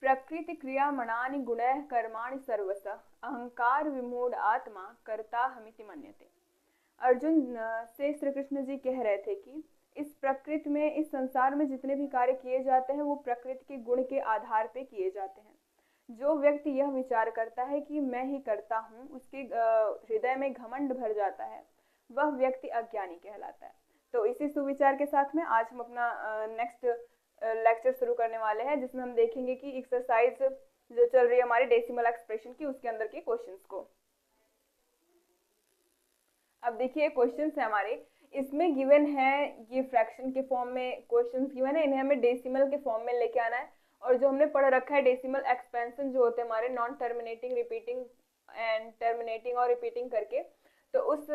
प्रकृति क्रियामणानि गुणैः कर्माणि सर्वशः अहंकार विमूढ़ आत्मा कर्ता हमिति मन्यते। अर्जुन से श्री कृष्ण जी कह रहे थे कि इस प्रकृति में, इस संसार में जितने भी कार्य किए जाते हैं वो प्रकृति के गुण के आधार पे किए जाते हैं। जो व्यक्ति यह विचार करता है कि मैं ही करता हूँ, उसके हृदय में घमंड भर जाता है, वह व्यक्ति अज्ञानी कहलाता है। तो इसी सुविचार के साथ में आज हम अपना नेक्स्ट लेक्चर शुरू करने वाले हैं, जिसमें हम देखेंगे कि एक्सरसाइज जो चल रही है हमारी डेसिमल एक्सप्रेशन की, उसके अंदर के क्वेश्चंस को। अब देखिए क्वेश्चंस है हमारे, इसमें गिवन है ये फ्रैक्शन के फॉर्म में क्वेश्चंस गिवन है, इन्हें हमें डेसिमल के फॉर्म में लेके आना है। और जो हमने पढ़ रखा है डेसिमल एक्सपेंशन जो होते हैं हमारे non terminating, repeating and terminating और रिपीटिंग करके, तो उस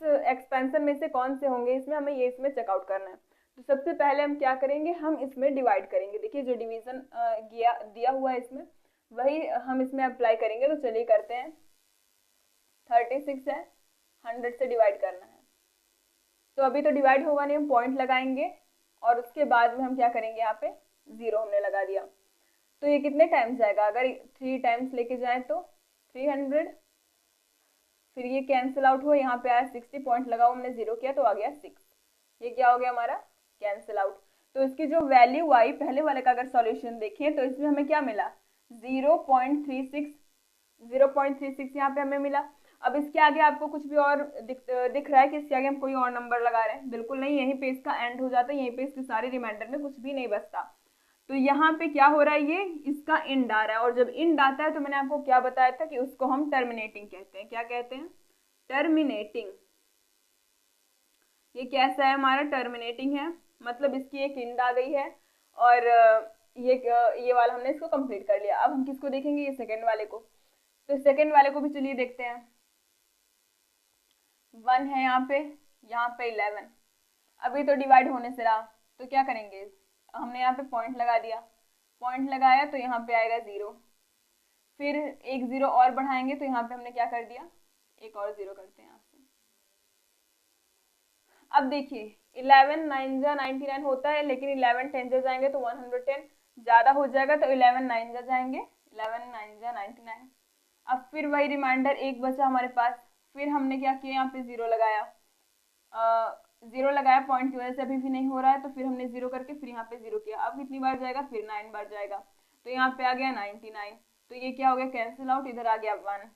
एक्सपेंशन में से कौन से होंगे इसमें हमें ये इसमें चेकआउट करना है। तो सबसे पहले हम क्या करेंगे, हम इसमें डिवाइड करेंगे। देखिए जो डिवीजन दिया हुआ है इसमें वही हम इसमें अप्लाई करेंगे। तो चलिए करते हैं। 36 है, 100 से डिवाइड करना है। तो अभी तो डिवाइड होगा नहीं, हम पॉइंट लगाएंगे और उसके बाद में हम क्या करेंगे, यहाँ पे 0 हमने लगा दिया। तो ये कितने टाइम्स जाएगा, अगर 3 टाइम्स लेके जाएं तो 300, फिर ये कैंसिल आउट हुआ, यहाँ पे आया 60, पॉइंट लगाओ, हमने 0 किया तो आ गया 6। ये क्या हो गया हमारा, कैंसिल आउट। तो इसकी जो वैल्यू आई पहले वाले का अगर सॉल्यूशन देखें तो इसमें हमें क्या मिला, 0.36 यहाँ पे हमें मिला। अब इसके आगे आपको कुछ भी और दिख रहा है कि इसके आगे हम कोई और नंबर लगा रहे हैं? बिल्कुल नहीं, यहीं पे इसका एंड हो जाता है, यहीं पे इसके सारे रिमाइंडर में कुछ भी नहीं बचता। तो यहाँ पे क्या हो रहा है, ये इसका इंड आ रहा है, और जब इंड आता है तो मैंने आपको क्या बताया था कि उसको हम टर्मिनेटिंग कहते हैं। क्या कहते हैं, टर्मिनेटिंग। ये कैसा है हमारा, टर्मिनेटिंग है, मतलब इसकी एक इंड आ गई है और ये वाला हमने इसको कंप्लीट कर लिया। अब हम किसको देखेंगे, ये सेकंड वाले को। तो सेकंड वाले को भी चलिए देखते हैं। 1 है यहाँ पे 11। अभी तो डिवाइड होने से रहा, तो क्या करेंगे, हमने यहाँ पे पॉइंट लगा दिया, पॉइंट लगाया तो यहाँ पे आएगा 0, फिर एक 0 और बढ़ाएंगे तो यहाँ पे हमने क्या कर दिया, एक और 0 करते हैं यहाँ से। अब देखिए 11 9 जा 99 होता है, लेकिन 11 10 जा जाएंगे तो 110 ज्यादा हो जाएगा, तो 11 9 जा जाएंगे, 11 9 जा 99। अब फिर वही रिमाइंडर एक बचा हमारे पास, फिर हमने क्या किया, यहाँ पे 0 लगाया, 0 लगाया, पॉइंट की वजह से अभी भी नहीं हो रहा है, तो फिर हमने 0 करके फिर यहाँ पे 0 किया। अब कितनी बार जाएगा, फिर 9 बार जाएगा, तो यहाँ पे आ गया 99। तो ये क्या हो गया, कैंसिल आउट, इधर आ गया 1।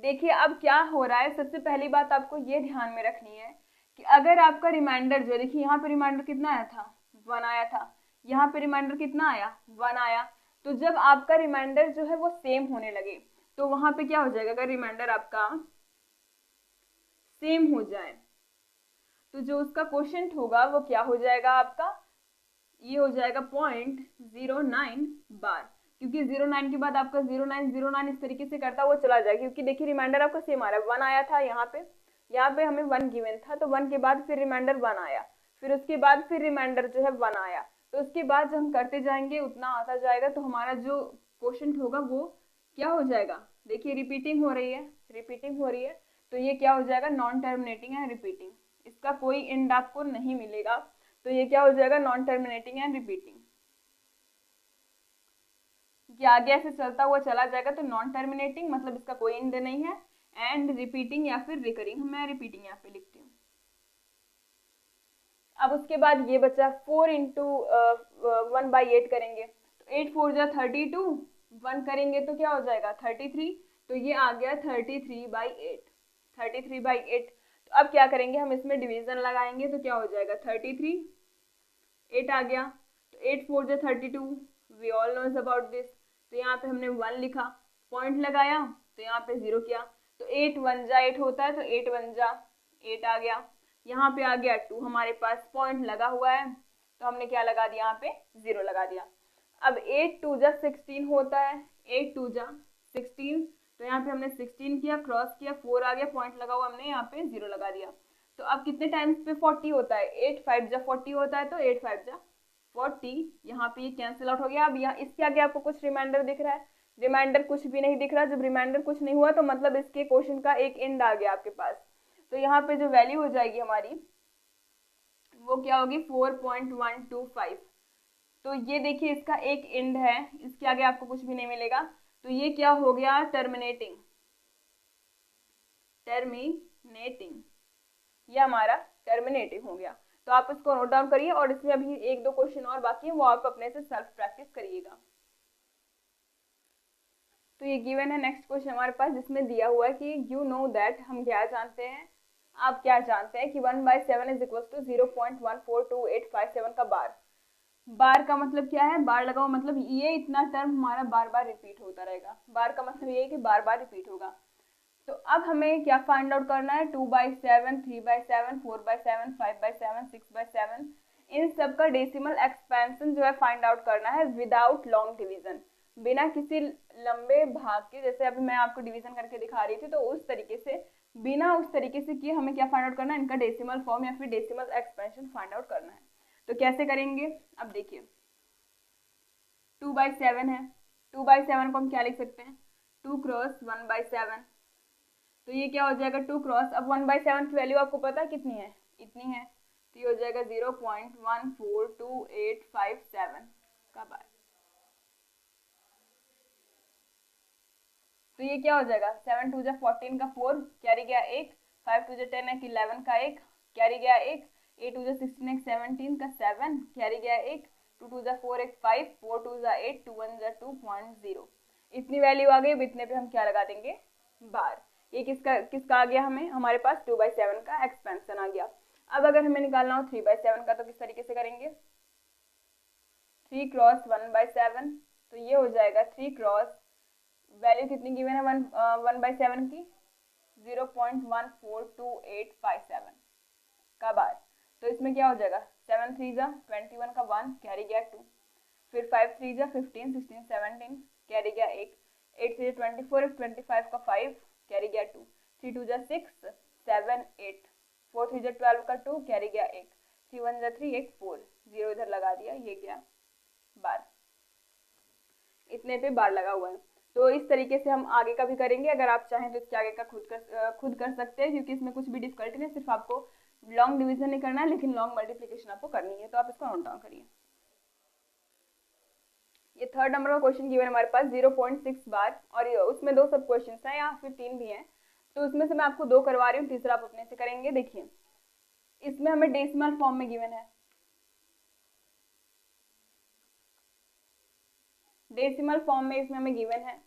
देखिए अब क्या हो रहा है, सबसे पहली बात आपको ये ध्यान में रखनी है कि अगर आपका रिमाइंडर जो, देखिए यहाँ पे रिमाइंडर कितना आया था, 1 आया था, यहाँ पे रिमाइंडर कितना आया, 1 आया। तो जब आपका रिमाइंडर जो है वो सेम होने लगे तो वहां पे क्या हो जाएगा, अगर रिमाइंडर आपका सेम हो जाए तो जो उसका क्वोशिएंट होगा वो क्या हो जाएगा आपका, ये हो जाएगा 0.09 बार, क्योंकि 09 के बाद आपका 0909 इस तरीके से करता हुआ चला जाएगा, क्योंकि देखिए रिमाइंडर आपका सेम आ रहा है। 1 आया था यहाँ पे हमें 1 गिवन था, तो 1 के बाद फिर रिमाइंडर 1 आया, फिर उसके बाद फिर रिमाइंडर जो है 1 आया, तो उसके बाद जब हम करते जाएंगे उतना आता जाएगा, तो हमारा जो क्वोशिएंट होगा वो क्या हो जाएगा, देखिए रिपीटिंग हो रही है, तो ये क्या हो जाएगा, नॉन टर्मिनेटिंग एंड रिपीटिंग, इसका कोई एंड आपको नहीं मिलेगा, तो ये क्या हो जाएगा, नॉन टर्मिनेटिंग एंड रिपीटिंग। ये आगे ऐसे चलता हुआ चला जाएगा, तो नॉन टर्मिनेटिंग मतलब इसका कोई एंड नहीं है, एंड रिपीटिंग या फिर रिकरिंग, मैं रिपीटिंग यहाँ पे लिखती हूँ। अब उसके बाद ये बचा 4 इंटू 1/8 करेंगे, तो 8 4 जा 32, 1 करेंगे तो क्या हो जाएगा 33, तो ये आ गया 33/8। तो अब क्या करेंगे, हम इसमें डिवीजन लगाएंगे, तो क्या हो जाएगा 33, 8 आ गया, तो 8 4 जा 32, we all knows about this. तो यहाँ पे हमने 1 लिखा, पॉइंट लगाया तो यहाँ पे 0 किया, तो 8 1 जा 8 होता है, तो 8 1 जा 8 आ गया, यहाँ पे आ गया 2, हमारे पास पॉइंट लगा हुआ है, तो हमने क्या लगा दिया, यहाँ पे 0 लगा दिया। अब 8 2 जा 16 होता है, 8 2 जा 16, तो यहाँ पे हमने 16 किया, क्रॉस किया, 4 आ गया, पॉइंट लगा हुआ, हमने यहाँ पे 0 लगा दिया। तो अब कितने टाइम्स पे 40 होता है, 8 5 जा 40 होता है, तो 8 5 जा 40, यहाँ पे ये कैंसिल आउट हो गया। अब यहाँ इसके आगे आपको कुछ रिमाइंडर दिख रहा है, रिमाइंडर कुछ भी नहीं दिख रहा। जब रिमाइंडर कुछ नहीं हुआ तो मतलब इसके क्वेश्चन का एक एंड आ गया आपके पास, तो यहाँ पे जो वैल्यू हो जाएगी हमारी वो क्या होगी, 4.125। तो ये देखिए इसका एक एंड है, इसके आगे आपको कुछ भी नहीं मिलेगा, तो ये क्या हो गया, टर्मिनेटिंग, ये हमारा टर्मिनेटिंग हो गया। तो आप इसको नोट डाउन करिए और इसमें अभी एक दो क्वेश्चन और बाकी है, वो आप अपने से सेल्फ प्रैक्टिस करिएगा। तो ये गिवन है नेक्स्ट क्वेश्चन हमारे पास, जिसमें दिया हुआ है कि यू नो दैट, हम क्या जानते हैं, आप क्या जानते हैं कि 1/7 इज इक्वल टू 0.142857 का बार। बार का मतलब क्या है, बार लगाओ मतलब ये इतना टर्म हमारा बार बार रिपीट होता रहेगा। बार का मतलब ये है कि बार बार रिपीट होगा। तो अब हमें क्या फाइंड आउट करना है, 2/7, 3/7, 4/7, 5/7, 6/7, इन सब का डेसिमल एक्सपेंशन जो है फाइंड आउट करना है विदाउट लॉन्ग डिवीजन, बिना किसी लंबे भाग के। जैसे अभी मैं आपको डिवीजन करके दिखा रही थी, तो उस तरीके से, बिना उस तरीके से किए हमें क्या फाइंड आउट करना है, इनका डेसिमल फॉर्म या फिर डेसिमल एक्सपेंशन फाइंड आउट करना है। तो कैसे करेंगे, अब देखिए 2/7 है, 2/7 को हम क्या लिख सकते हैं, 2 क्रॉस 1/7, तो ये क्या हो जाएगा 2 क्रॉस, अब 1/7 की वैल्यू आपको पता है कितनी है, इतनी है, तो ये हो जाएगा 0.14287 का बार। तो ये क्या हो जाएगा, 7 2 जा 14 का 4 कैरी गया 1, 5 2 जा 10 है 11 का 1 कैरी गया 1, 8 2 जा 16 17 का 7 कैरी गया 1, 2 2 जा 4 1 5, 4 2 जा 8, 2 1 जा 2.0, इतनी वैल्यू आ गई। अब इतने पे हम क्या लगा देंगे, बार। ये किसका आ गया, हमें हमारे पास 2/7 का एक्सपेंशन आ गया। अब अगर हमें निकालना हो 3/7 का, तो किस तरीके से करेंगे, 3 क्रॉस 1/7, तो ये हो जाएगा 3 क्रॉस, वैल्यू कितनी गिवन है 1/7 की, 0.14287 का बार। तो इसमें क्या हो जाएगा, 7 3 जा 21 का 1 कैरी गया 2, फिर 5 3 जा 15 16 17 कैरी गया 1, 8 3 जा 24 25 का 5 कैरी गया 2, 3 2 जा 6 7 8, 4 3 जा 12 का 2 कैरी गया 1, 3 1 जा 3 1 4, 0 इधर लगा दिया, ये गया बार, इतने पे बार लगा हुआ है। तो इस तरीके से हम आगे का भी करेंगे, अगर आप चाहें तो इसके आगे का खुद कर सकते हैं, क्योंकि इसमें कुछ भी डिफिकल्टी नहीं, सिर्फ आपको लॉन्ग डिवीजन नहीं करना है, लेकिन लॉन्ग मल्टीप्लिकेशन आपको करनी है। तो आप इसको नोट डाउन करिए। ये थर्ड नंबर का क्वेश्चन गिवन हमारे पास 0.6 बार, और उसमें 2 सब क्वेश्चन हैं या फिर 3 भी हैं, तो उसमें से मैं आपको 2 करवा रही हूँ, तीसरा आप अपने से करेंगे। देखिए इसमें हमें डेसिमल फॉर्म में गिवन है, डेसिमल फॉर्म में इसमें हमें गिवन है।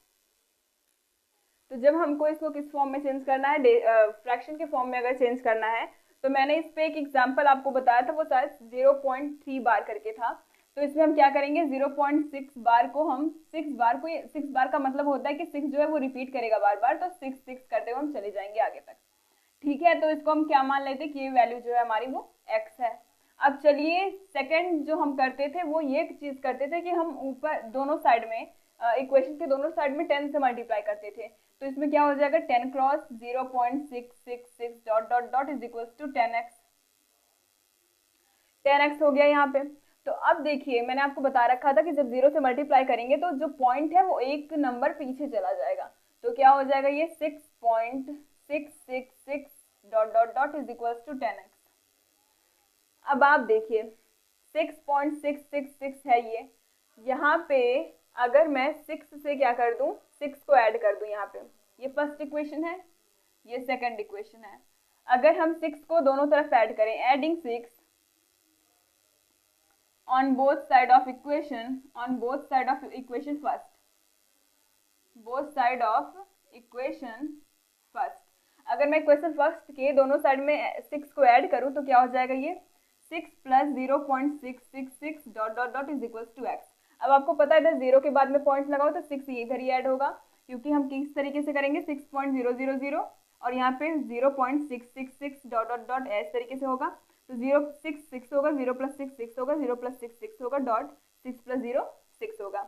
तो जब हमको इसको किस फॉर्म में चेंज करना है, फ्रैक्शन के फॉर्म में अगर चेंज करना है, तो मैंने इस पे एक एग्जांपल आपको बताया था, वो शायद 0.3 बार करके था। तो इसमें हम क्या करेंगे, 0.6 बार को हम 6 बार का मतलब होता है कि 6 जो है वो रिपीट करेगा बार बार, तो 6 6 करते हुए हम चले जाएंगे आगे तक। ठीक है, तो इसको हम क्या मान लेते हैं कि ये वैल्यू जो है हमारी वो x है। अब चलिए सेकंड जो हम करते थे वो ये चीज करते थे कि हम ऊपर दोनों साइड में, इक्वेशन के दोनों साइड में 10 से मल्टीप्लाई करते थे। तो इसमें क्या हो जाएगा, 10 cross 0.666 dot dot dot is equal to 10x, 10x हो गया यहाँ पे। तो अब देखिए मैंने आपको बता रखा था कि जब 0 से मल्टीप्लाई करेंगे तो जो पॉइंट है वो एक नंबर पीछे चला जाएगा, तो क्या हो जाएगा, ये 6.666 dot dot dot is equal to 10x। अब आप देखिए 6.666 है ये, यहाँ पे अगर मैं 6 से क्या कर दूं, 6 को ऐड कर दूं यहाँ पे, ये फर्स्ट इक्वेशन है, ये सेकंड इक्वेशन है। अगर हम 6 को दोनों तरफ ऐड करें, adding 6 on both side of equation first, both side of equation first, अगर मैं इक्वेशन फर्स्ट के दोनों साइड में 6 को ऐड करूं तो क्या हो जाएगा, ये 6 plus 0.666 dot dot dot is equal to x। अब आपको पता है इधर 0 के बाद में पॉइंट लगाओ तो 6 इधर ही ऐड होगा, क्योंकि हम किस तरीके से करेंगे, 6.000 और यहाँ पे 0.666 डॉट डॉट डॉट इस तरीके से होगा, तो 0 6 6 होगा, 0 प्लस 6 6 होगा, 0 प्लस 6 6 होगा, डॉट 6 प्लस 0 6 होगा।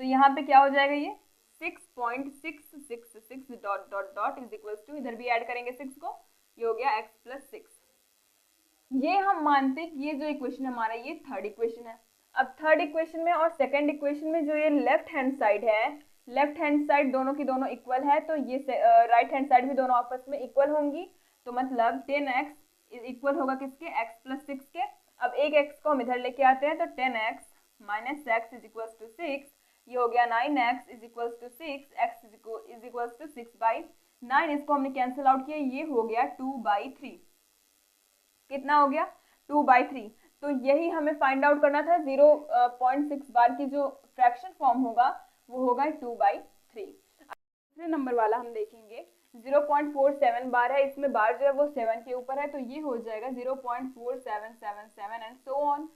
तो यहाँ पे क्या हो जाएगा, ये 6.666 dot dot dot is equal to, इधर भी ऐड करेंगे 6 को, ये हो गया x प्लस 6। ये हम मानते हैं कि ये जो इक्वेशन हमारा ये थर्ड इक्वेशन है। अब थर्ड इक्वेशन में और सेकंड इक्वेशन में जो ये लेफ्ट हैंड साइड है, लेफ्ट हैंड साइड दोनों की दोनों इक्वल है, तो ये राइट हैंड साइड भी दोनों आपस में इक्वल होंगी, तो मतलब 10x इक्वल होगा किसके, x प्लस 6 के, अब एक x को हम इधर लेके आते हैं तो 10x minus x is equal to 6, ये हो गया 9x is equal to 6, x is equal to 6/9, इसको हमने कैंसिल आउट किया, ये हो गया 2/3। कितना हो गया? 2/3। तो यही हमें फाइंड आउट करना था। 0.6 बार की जो फ्रैक्शन फॉर्म होगा वो होगा 2/3। दूसरे नंबर वाला हम देखेंगे 0.47 बार है, इसमें बार जो है वो 7 के ऊपर है, तो ये हो जाएगा 0.4777 एंड सो ऑन।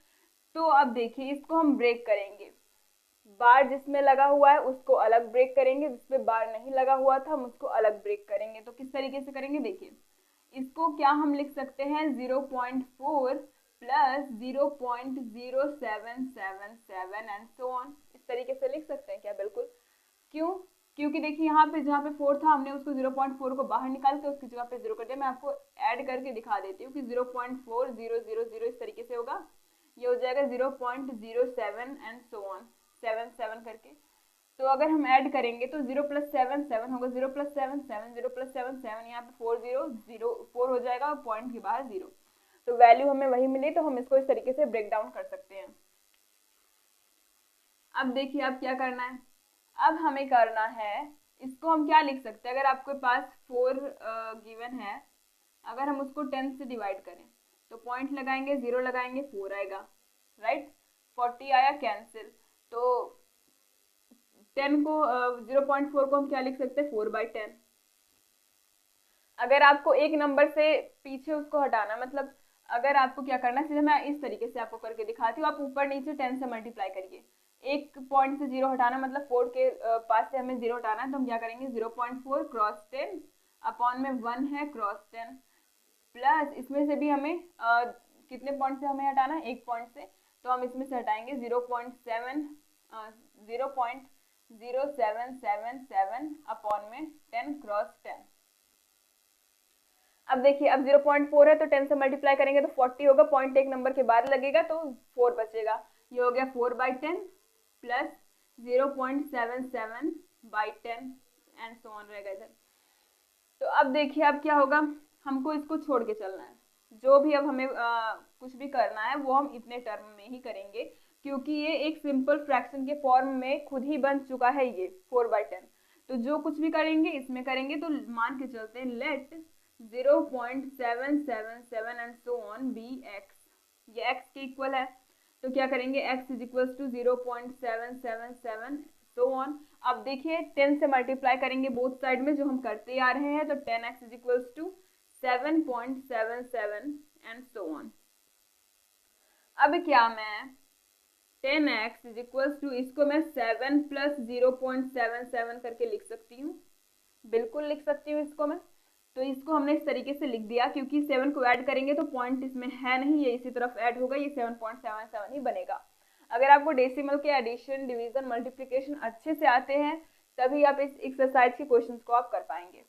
तो अब देखिए इसको हम ब्रेक करेंगे, बार जिसमें लगा हुआ है उसको अलग ब्रेक करेंगे, जिसमें बार नहीं लगा हुआ था हम उसको अलग ब्रेक करेंगे। तो किस तरीके से करेंगे देखिए, इसको क्या हम लिख सकते हैं 0.4 प्लस 0.0777 एंड सो ऑन, इस तरीके से लिख सकते हैं क्या? बिल्कुल। क्यों? क्योंकि देखिए यहाँ पे जहाँ पे 4 था हमने उसको 0.4 को बाहर निकाल के उसकी जगह पे 0 कर दिया। मैं आपको ऐड करके दिखा देती हूँ कि 0.4000 इस तरीके से होगा, ये हो जाएगा 0.07 एंड सो ऑन 77 करके। तो अगर हम ऐड करेंगे तो 0 + 7 7 होगा, 0 + 7 7, 0 + 7 7, यहाँ पे 4 हो जाएगा और पॉइंट के बाहर 0, तो वैल्यू हमें वही मिली। तो हम इसको इस तरीके से ब्रेक डाउन कर सकते हैं। अब देखिए अब क्या करना है, अब हमें करना है, इसको हम क्या लिख सकते हैं, अगर आपके पास 4 गिवन है, अगर हम उसको 10 से डिवाइड करें तो पॉइंट लगाएंगे, 0 लगाएंगे, 4 आएगा, राइट। 40 आया कैंसिल, तो 10 को 0.4 को हम क्या लिख सकते हैं 4/10। अगर आपको एक नंबर से पीछे उसको हटाना, मतलब अगर आपको क्या करना है, सीधे मैं इस तरीके से आपको करके दिखाती हूँ, आप ऊपर नीचे 10 से मल्टीप्लाई करिए, एक पॉइंट से 0 हटाना, मतलब 4 के पास से हमें 0 हटाना है, तो हम क्या करेंगे 0.4 क्रॉस 10 अपॉन में 1 है क्रॉस 10, प्लस इसमें से भी हमें कितने पॉइंट से हमें हटाना है, एक पॉइंट से, तो हम इसमें से हटाएंगे 0.0777 अपॉन में 10 क्रॉस 10। अब देखिए अब 0.4 है तो 10 से मल्टीप्लाई करेंगे तो 40 होगा, पॉइंट एक नंबर के बाद लगेगा तो 4 बचेगा, ये हो गया 4/10 प्लस 0.77/10 एंड सो ऑन रहेगा इधर। तो अब देखिए अब क्या होगा, हमको इसको छोड़ के चलना है, जो भी अब हमें कुछ भी करना है वो हम इतने टर्म में ही करेंगे, क्योंकि ये एक सिंपल फ्रैक्शन के फॉर्म में खुद ही बन चुका है ये 4/10। तो जो कुछ भी करेंगे इसमें करेंगे, तो मान के चलते हैं let 0.777 and so on be x, ये एक्स के इक्वल है, तो क्या करेंगे x is equal to 0.777 so on. अब देखिए 10 से मल्टीप्लाई करेंगे बोथ साइड में, जो हम करते आ रहे हैं, तो 10x is equal to 7.77 and so on. अब क्या मैं 10x इज इक्वल टू, इसको मैं 7 + 0.77 करके लिख सकती हूँ, बिल्कुल लिख सकती हूँ इसको मैं। तो इसको हमने इस तरीके से लिख दिया, क्योंकि 7 को ऐड करेंगे तो पॉइंट इसमें है नहीं, ये इसी तरफ ऐड होगा, ये 7.77 ही बनेगा। अगर आपको डेसिमल के एडिशन, डिवीजन, मल्टीप्लिकेशन अच्छे से आते हैं तभी आप इस एक्सरसाइज के क्वेश्चंस को आप कर पाएंगे।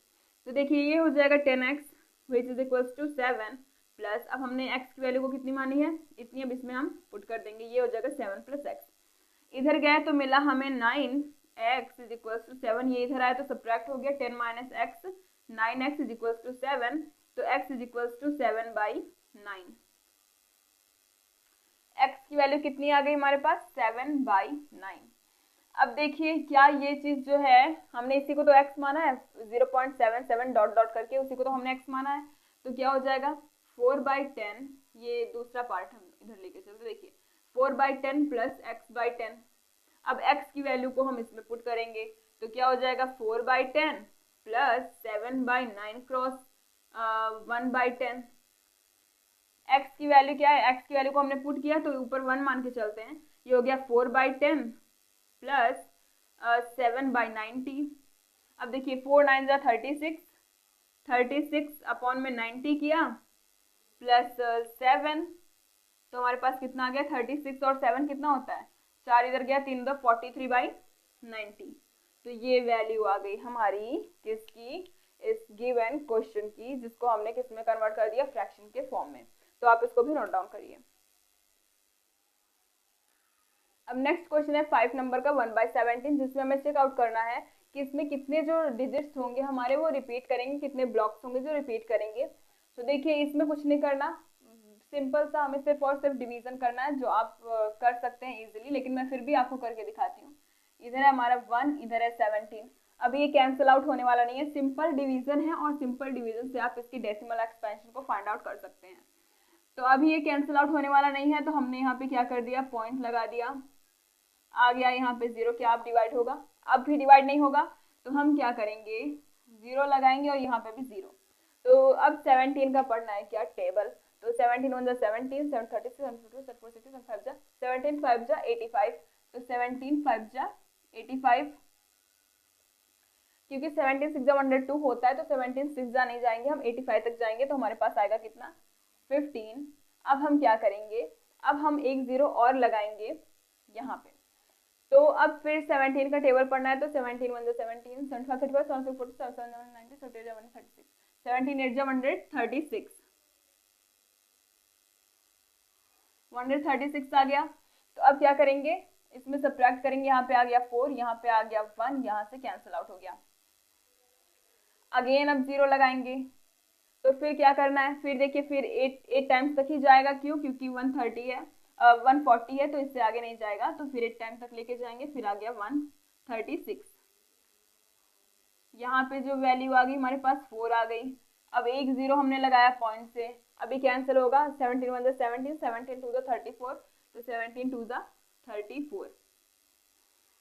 तो देखिए ये हो जाएगा 10x which is equal to 7 plus, अब हमने x की वैल्यू को कितनी मानी है, इतनी, अब इसमें हम पुट कर देंगे, ये हो जाएगा 7 + x। इधर गए तो मिला हमें 9x इज इक्वल टू 7, ये इधर आया तो सब्ट्रैक्ट हो गया 10 - x, 9x is equal to 7, तो x is equal to 7/9। x की वैल्यू कितनी आ गई हमारे पास 7/9। अब देखिए क्या ये चीज जो है, हमने इसी को तो x माना है, 0.77 डॉट डॉट करके उसी को तो हमने x माना है, तो क्या हो जाएगा 4/10, ये दूसरा पार्ट हम इधर लेके चलते, देखिए 4/10 प्लस x/10। अब x की वैल्यू को हम इसमें पुट करेंगे तो क्या हो जाएगा 4/10 प्लस 7/9 क्रॉस 1/10। x की वैल्यू क्या है, x की वैल्यू को हमने पुट किया तो ऊपर 1 मान के चलते हैं, ये हो गया 4/10 प्लस 7/90। अब देखिए 4 9 जा 36, 36 अपॉन में 90 किया प्लस 7, तो हमारे पास कितना आ गया 36 और 7 कितना होता है 4, इधर गया 3 2 43/90। तो ये वैल्यू आ गई हमारी किसकी, इस गिवन क्वेश्चन की, जिसको हमने किस में कन्वर्ट कर दिया, फ्रैक्शन के फॉर्म में। तो आप इसको भी नोट डाउन करिए। अब नेक्स्ट क्वेश्चन है 5 नंबर का 1/17, जिसमें हमें चेक आउट करना है कि इसमें कितने जो डिजिट्स होंगे हमारे वो रिपीट करेंगे, कितने ब्लॉक्स होंगे जो रिपीट करेंगे। तो देखिए इसमें कुछ नहीं करना, सिंपल सा हमें सिर्फ और सिर्फ डिवीजन करना है, जो आप कर सकते हैं इजीली, लेकिन मैं फिर भी आपको करके दिखाती हूँ। इधर है हमारा 1, इधर है 17। अभी ये कैंसिल आउट होने वाला नहीं है, सिंपल डिवीजन है और सिंपल डिवीजन से आप इसकी डेसिमल एक्सपेंशन को फाइंड आउट कर सकते हैं। तो अभी ये कैंसिल आउट होने वाला नहीं है, तो हमने यहाँ पे क्या कर दिया, पॉइंट लगा दिया, आ गया यहाँ पे 0, क्या आप डिवाइड होगा, अब भी डिवाइड नहीं होगा, तो हम क्या करेंगे, 0 लगाएंगे और यहाँ पे भी 0। तो अब 17 का पढ़ना है क्या, टेबल। तो 17 1 17, 7 36, 7 4 60, 7 5 17 5 85। तो 17 5 85, क्योंकि 17 6 102 होता है, तो 17 6 नहीं जाएंगे, हम 85 तक जाएंगे, तो हमारे पास आएगा कितना, 15। अब हम क्या करेंगे, अब हम एक 0 और लगाएंगे यहाँ पे। तो अब फिर 17 का टेबल पढ़ना है, तो 17 1 17, 75 35, 76 40, 77 90, 78 136, 17 8 136, 136 आ गया। तो अब क्या करेंगे, इसमें सब्ट्रैक्ट करेंगे, यहाँ पे आ गया 4, यहाँ पे आ गया 1, यहाँ से कैंसिल आउट हो गया। अगेन अब 0 लगाएंगे, तो फिर क्या करना है, फिर देखिए फिर 8 टाइम्स तक ही जाएगा, क्यों, क्योंकि 130 है 140 है, तो इससे आगे नहीं जाएगा, तो फिर 8 टाइम तक लेके जाएंगे, फिर आ गया 136। यहाँ पे जो वैल्यू आ गई हमारे पास 4 आ गई। अब एक 0 हमने लगाया पॉइंट से, अभी कैंसिल होगा, 17 1 17, 17 2 34, तो 17 2 34,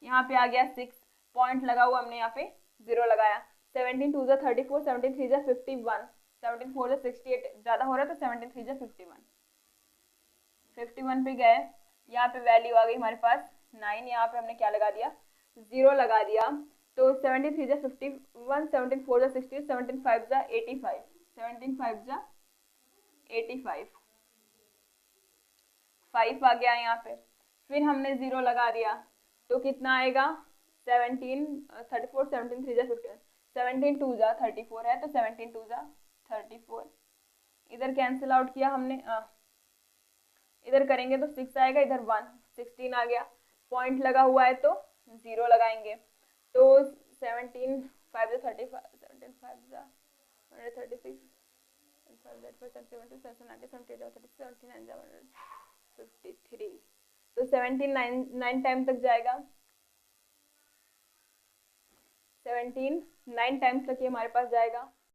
यहाँ पे आ गया 6, पॉइंट लगा हुआ, हमने यहाँ पे 0 लगाया, 17 2 34, 17 3 51, 17 4 68, ज्यादा हो रहा है, तो 17 3 51, 51 पे गए, यहाँ पे वैल्यू आ गई हमारे पास 9, यहाँ पे हमने क्या लगा दिया, 0 लगा दिया। तो 17 3 51, 17 4 60, 17 5 85, 17 5 85, 5 आ गया यहाँ पे, फिर हमने 0 लगा दिया, तो कितना आएगा, 17 34, 17 3 15, 17 2 34 है, तो 17 2 34, इधर कैंसिल आउट किया हमने, इधर करेंगे तो 6 आएगा, इधर 1, 16 आ गया, पॉइंट लगा हुआ है, तो 0 लगाएंगे, तो 17 5 35, 17 5 136, 53, तो 17 9 टाइम तक जाएगा, 17 9 टाइम्स तक ये हमारे पास जाएगा,